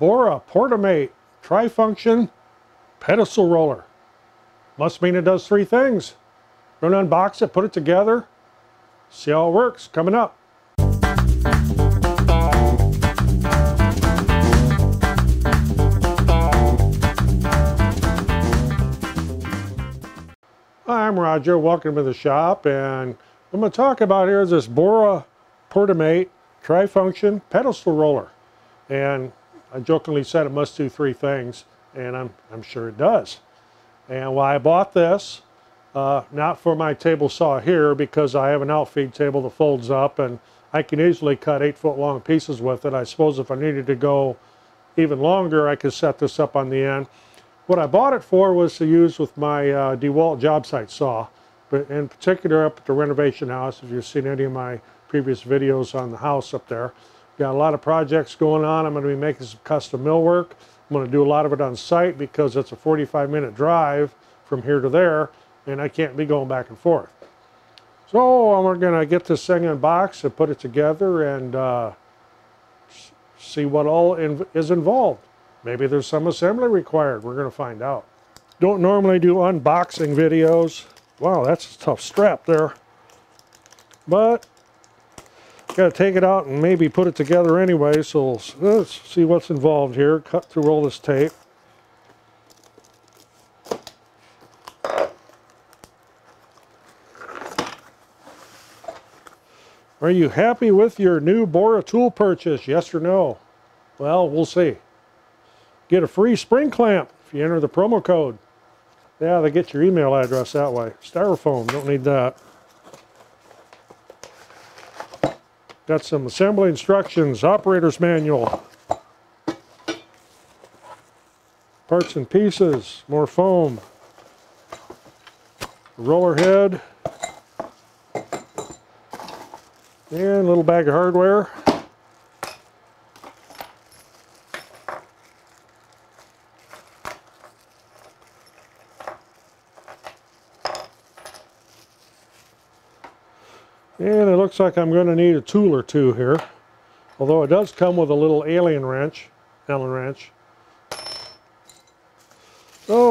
Bora Portamate tri-function pedestal roller. Must mean it does three things. We're going to unbox it, put it together, see how it works. Coming up. Hi, I'm Roger. Welcome to the shop, and what I'm going to talk about here is this Bora Portamate tri-function pedestal roller. And I jokingly said it must do three things, and I'm sure it does. And why I bought this, not for my table saw here, because I have an outfeed table that folds up and I can easily cut 8-foot long pieces with it. I suppose if I needed to go even longer, I could set this up on the end. What I bought it for was to use with my Dewalt job site saw, but in particular up at the renovation house. If you've seen any of my previous videos on the house up there, got a lot of projects going on. I'm going to be making some custom millwork. I'm going to do a lot of it on site because it's a 45-minute drive from here to there, and I can't be going back and forth. So I'm going to get this thing unboxed and put it together and see what all is involved. Maybe there's some assembly required. We're going to find out. Don't normally do unboxing videos. Wow, that's a tough strap there. But got to take it out and maybe put it together anyway, so let's see what's involved here. Cut through all this tape. Are you happy with your new Bora tool purchase? Yes or no? Well, we'll see. Get a free spring clamp if you enter the promo code. Yeah, they get your email address that way. Styrofoam, don't need that. Got some assembly instructions, operator's manual, parts and pieces, more foam, roller head, and a little bag of hardware. And it looks like I'm going to need a tool or two here, although it does come with a little Allen wrench. So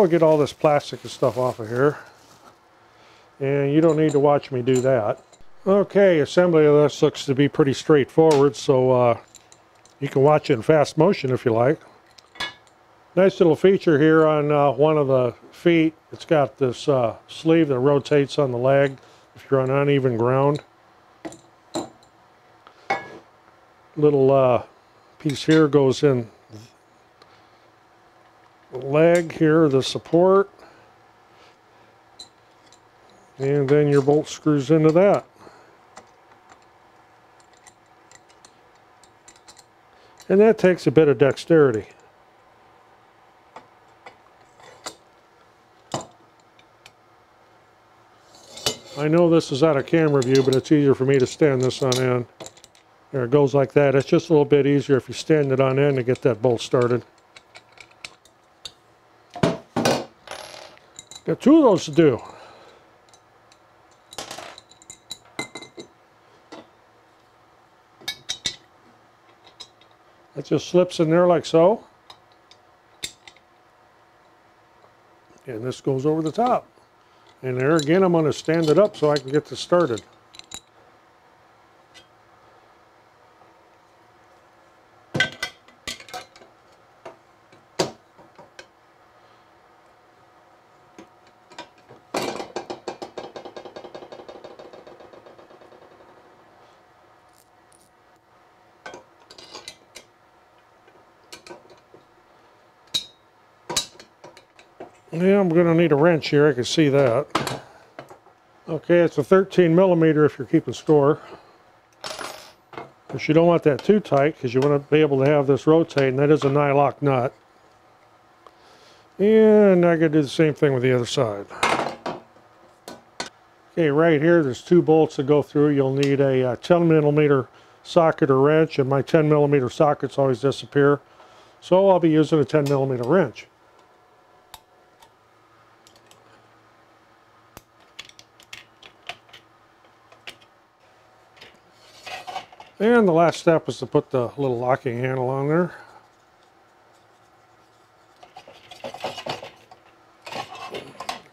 I'll get all this plastic and stuff off of here, and you don't need to watch me do that. Okay, assembly of this looks to be pretty straightforward, so you can watch it in fast motion if you like. Nice little feature here on one of the feet. It's got this sleeve that rotates on the leg if you're on uneven ground. Little piece here goes in the leg here, the support, and then your bolt screws into that. And that takes a bit of dexterity. I know this is out of camera view, but it's easier for me to stand this on end. There, it goes like that. It's just a little bit easier if you stand it on end to get that bolt started. Got two of those to do. It just slips in there like so. And this goes over the top. And there again, I'm going to stand it up so I can get this started. Yeah, I'm going to need a wrench here. I can see that. Okay, it's a 13mm if you're keeping score. But you don't want that too tight because you want to be able to have this rotate, and that is a nylock nut. And I got to do the same thing with the other side. Okay, right here there's two bolts to go through. You'll need a 10mm socket or wrench, and my 10mm sockets always disappear. So I'll be using a 10mm wrench. And the last step is to put the little locking handle on there.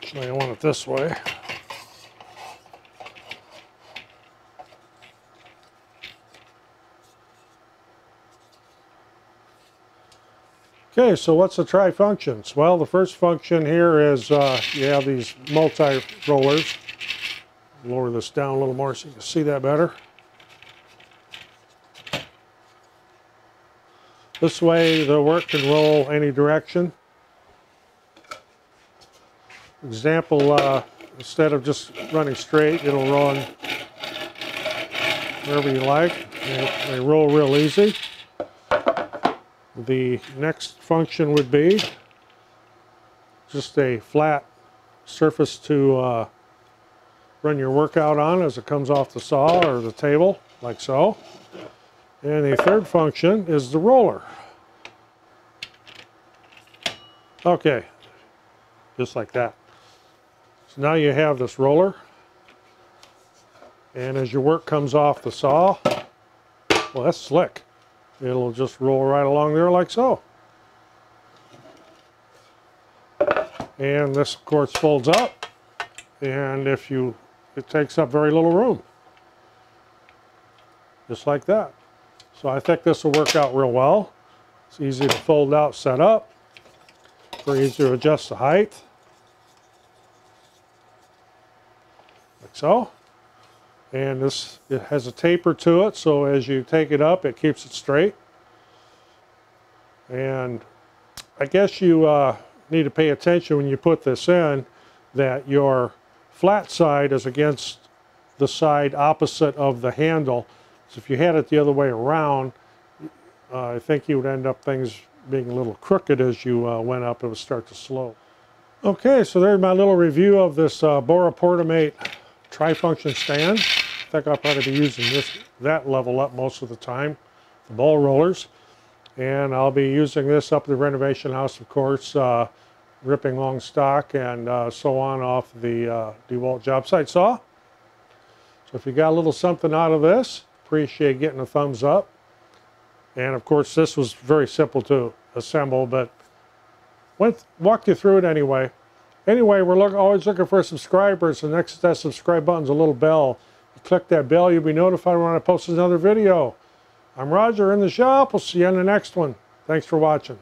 Actually, I want it this way. Okay, so what's the tri-functions? Well, the first function here is you have these multi-rollers. Lower this down a little more so you can see that better. This way the work can roll any direction. For example, instead of just running straight, it'll run wherever you like. They roll real easy. The next function would be just a flat surface to run your workout on as it comes off the saw or the table, like so. And the third function is the roller. Okay, just like that. So now you have this roller, and as your work comes off the saw, well, that's slick. It'll just roll right along there like so. And this, of course, folds up, and it takes up very little room. Just like that. So I think this will work out real well. It's easy to fold out, set up. Very easy to adjust the height. Like so. And it has a taper to it, so as you take it up, it keeps it straight. And I guess you need to pay attention when you put this in that your flat side is against the side opposite of the handle. So if you had it the other way around, I think you would end up things being a little crooked as you went up. It would start to slope. Okay, so there's my little review of this Bora Portamate tri-function stand. I think I'll probably be using that level up most of the time, the ball rollers. And I'll be using this up at the renovation house, of course, ripping long stock and so on off the Dewalt job site saw. So if you got a little something out of this, appreciate getting a thumbs up. And of course, this was very simple to assemble, but walked you through it anyway. Anyway, we're always looking for subscribers, and next to that subscribe button is a little bell. You click that bell, you'll be notified when I post another video. I'm Roger in the shop. We'll see you in the next one. Thanks for watching.